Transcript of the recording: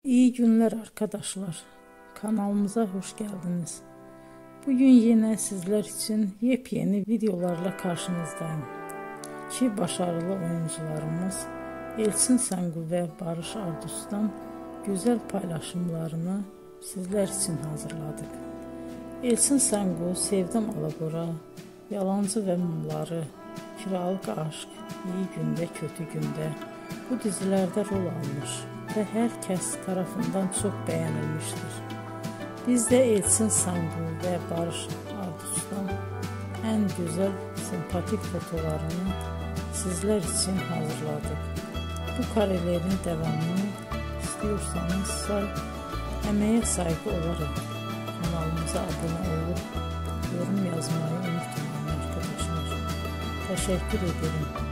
İyi günler arkadaşlar. Kanalımıza hoş geldiniz. Bugün yine sizler için yepyeni videolarla karşınızdayım. İki başarılı oyuncularımız Elçin Sangu ve Barış Ardus'tan güzel paylaşımlarını sizler için hazırladık. Elçin Sangu, Sevdim Alagora, Yalancı ve Mumları, Kiralık Aşk, İyi Günde Kötü Günde bu dizilerde rol almış ve herkes tarafından çok beğenilmiştir. Biz de Elçin Sangu ve Barış Ardus'tan en güzel sempatik fotolarını sizler için hazırladık. Bu karelerin devamını istiyorsanız emeğe saygı olarak kanalımıza abone olup yorum yazmayı unutmayın arkadaşlar. Teşekkür ederim.